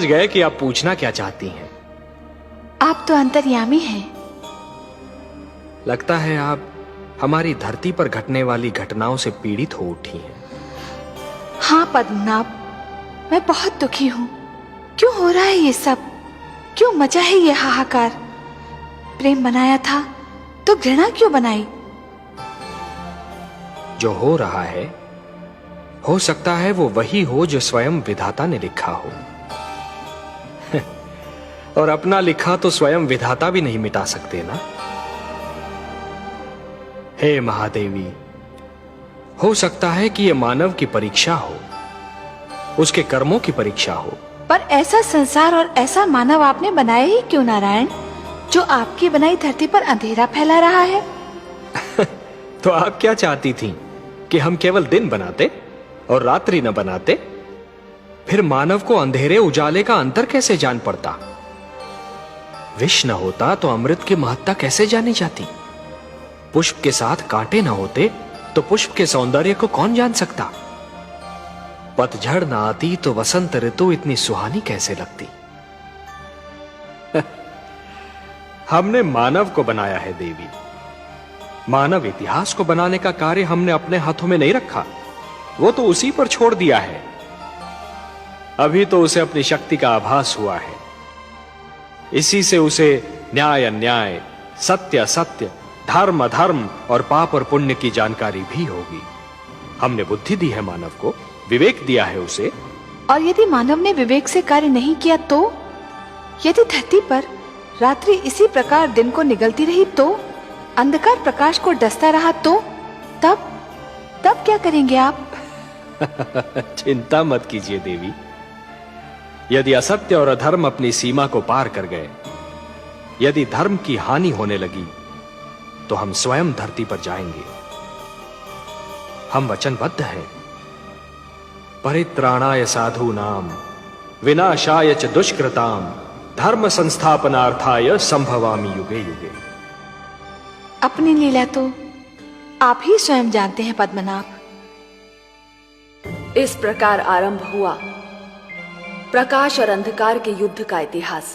गए कि आप पूछना क्या चाहती हैं। आप तो अंतर्यामी हैं। लगता है आप हमारी धरती पर घटने वाली घटनाओं से पीड़ित हो उठी हैं। हाँ पद्मनाभ, मैं बहुत दुखी हूँ। क्यों हो रहा है ये सब? क्यों मचा है ये हाहाकार? प्रेम बनाया था तो घृणा क्यों बनाई? जो हो रहा है, हो सकता है वो वही हो जो स्वयं विधाता ने लिखा हो। और अपना लिखा तो स्वयं विधाता भी नहीं मिटा सकते ना। हे महादेवी, हो सकता है कि यह मानव की परीक्षा हो, उसके कर्मों की परीक्षा हो। पर ऐसा संसार और ऐसा मानव आपने बनाया ही क्यों नारायण, जो आपकी बनाई धरती पर अंधेरा फैला रहा है? तो आप क्या चाहती थीं कि हम केवल दिन बनाते और रात्रि न बनाते? फिर मानव को अंधेरे उजाले का अंतर कैसे जान पड़ता? विष न होता तो अमृत की महत्ता कैसे जानी जाती? पुष्प के साथ कांटे न होते तो पुष्प के सौंदर्य को कौन जान सकता? पतझड़ न आती तो वसंत ऋतु इतनी सुहानी कैसे लगती? हमने मानव को बनाया है देवी। मानव इतिहास को बनाने का कार्य हमने अपने हाथों में नहीं रखा, वो तो उसी पर छोड़ दिया है। अभी तो उसे अपनी शक्ति का आभास हुआ है। इसी से उसे न्याय अन्याय, सत्य असत्य, धर्म अधर्म और पाप और पुण्य की जानकारी भी होगी। हमने बुद्धि दी है मानव को, विवेक दिया है उसे। और यदि मानव ने विवेक से कार्य नहीं किया तो? यदि धरती पर रात्रि इसी प्रकार दिन को निगलती रही तो? अंधकार प्रकाश को डसता रहा तो? तब क्या करेंगे आप? चिंता मत कीजिए देवी। यदि असत्य और अधर्म अपनी सीमा को पार कर गए, यदि धर्म की हानि होने लगी, तो हम स्वयं धरती पर जाएंगे। हम वचनबद्ध हैं। परित्राणाय साधूनाम विनाशाय च दुष्कृताम धर्म संस्थापनार्थाय संभवामि युगे युगे। अपनी लीला तो आप ही स्वयं जानते हैं पद्मनाभ। इस प्रकार आरंभ हुआ प्रकाश और अंधकार के युद्ध का इतिहास।